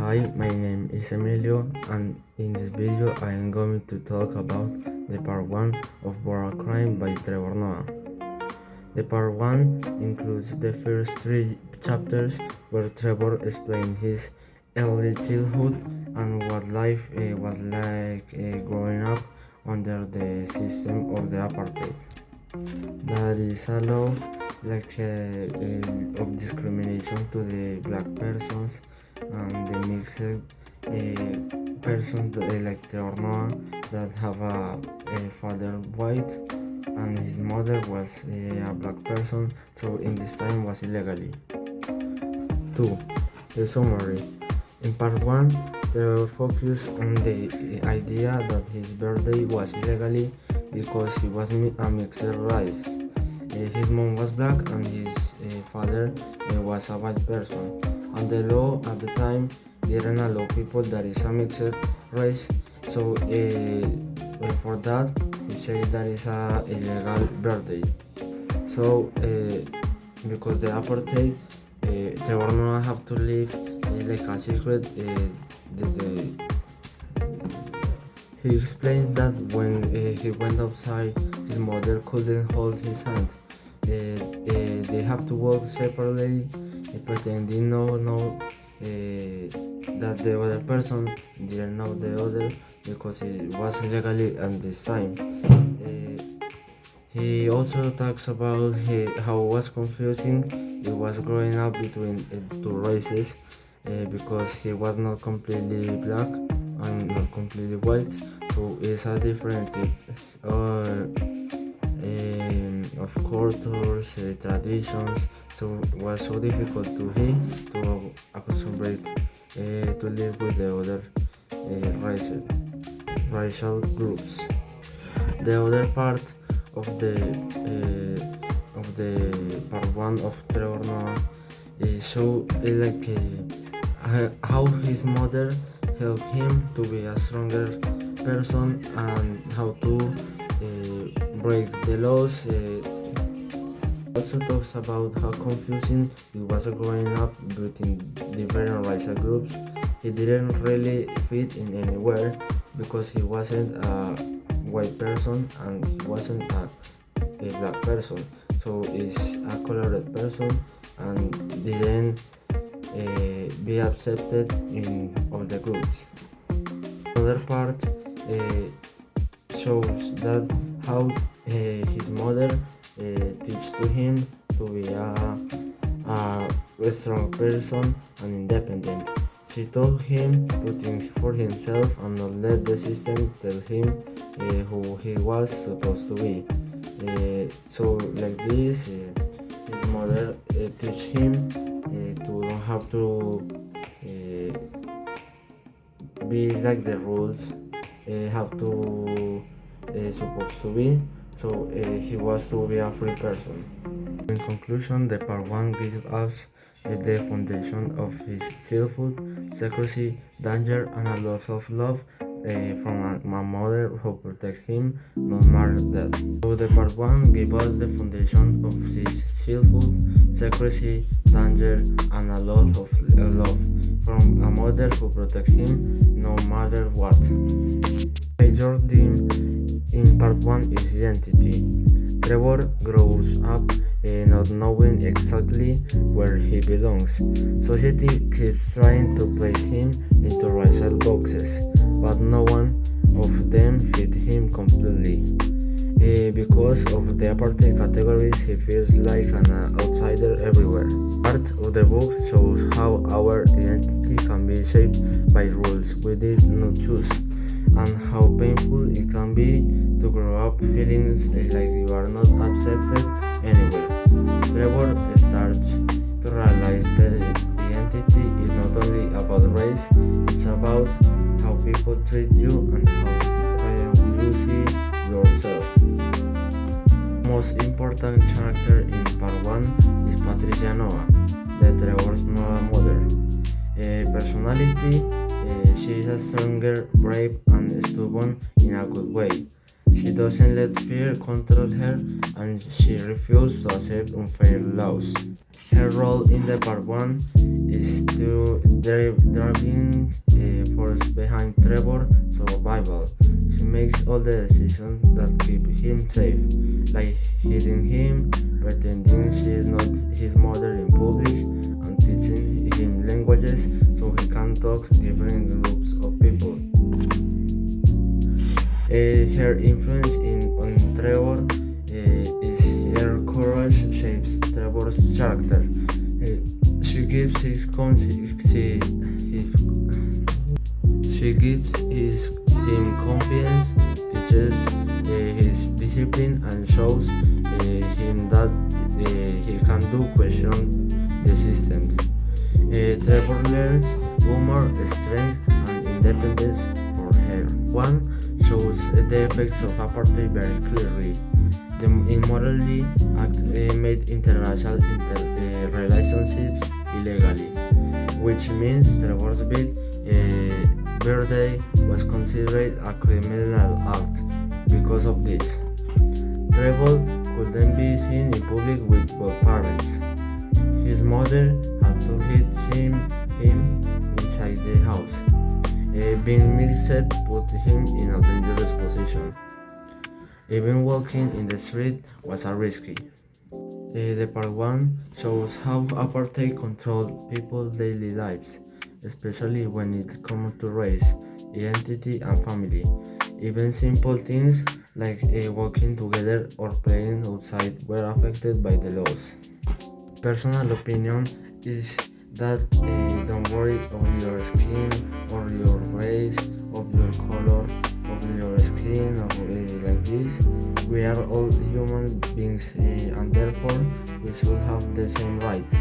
Hi, my name is Emilio, and in this video I am going to talk about the part 1 of War Crime by Trevor Noah. The part 1 includes the first 3 chapters where Trevor explains his early childhood and what life was like growing up under the system of the apartheid. That is a law of discrimination to the black persons and the mixed person like Trevor Noah that have a father white and his mother was a black person, so in this time was illegally. 2. The summary. In part 1, Trevor focused on the idea that his birthday was illegally because he was a mixed race. His mom was black and his father was a white person, and the law at the time didn't allow people that is a mixed race, so for that he said that is a illegal birthday. So because the apartheid, Trevor Noah have to live like a secret. He explains that when he went outside, his mother couldn't hold his hand. They have to walk separately, pretending no that the other person didn't know the other because it was illegally at this time. He also talks about how it was confusing it was growing up between two races because he was not completely black and not completely white, so it's a different types of cultures, traditions, so it was so difficult to him to accommodate to live with the other racial groups. The other part of the part 1 of Trevor Noah show how his mother helped him to be a stronger person and how to break the laws. Also talks about how confusing it was growing up between different racial groups. He didn't really fit in anywhere because he wasn't a white person and he wasn't a black person, so he's a colored person and didn't be accepted in all the groups. Another part shows that how his mother teach to him to be a strong person and independent. She told him to think for himself and not let the system tell him who he was supposed to be. So like this, his mother teach him to don't have to be like the rules have to supposed to be, so he was to be a free person. In conclusion, the part 1 gives us the foundation of his childhood, secrecy, danger, and a lot of love from my mother who protects him no matter that. So the part 1 gives us the foundation of his childhood, secrecy, danger, and a lot of love from a mother who protects him no matter what. Major theme in part 1 is identity. Trevor grows up not knowing exactly where he belongs. Society keeps trying to place him into racial boxes, but no one of them fit him completely. Because of the apartheid categories, he feels like an outsider everywhere. Part of the book shows how our identity can be shaped by rules we did not choose, and how painful it can be to grow up feeling like you are not accepted anywhere. Trevor starts to realize that identity is not only about race, it's about how people treat you and how you see yourself. The most important character in part 1 is Patricia Noah, the Trevor Noah mother. Personality, she is a stronger, brave, and stubborn in a good way. She doesn't let fear control her, and she refuses to accept unfair laws. Her role in the part 1 is to driving force behind Trevor's survival. She makes all the decisions that keep him safe, like hiding him, pretending she is not his mother in public, and teaching him languages so he can talk different groups of people. Her influence on Trevor is her courage shapes Trevor's character. She gives him confidence, teaches his discipline, and shows him that he can do question the systems. Trevor learns humor, strength, and independence for her. One shows the effects of apartheid very clearly. The immorally act made international relationships illegally, which means Trevor's birthday was considered a criminal act because of this. Trevor couldn't be seen in public with both parents. His mother had to hide him inside the house. Being mixed put him in a dangerous position. Even walking in the street was a risky. The part 1 shows how apartheid controlled people's daily lives, especially when it comes to race, identity, and family. Even simple things like walking together or playing outside were affected by the laws. Personal opinion is that don't worry of your skin or your race, of your color, of your skin, or like this. We are all human beings and therefore we should have the same rights.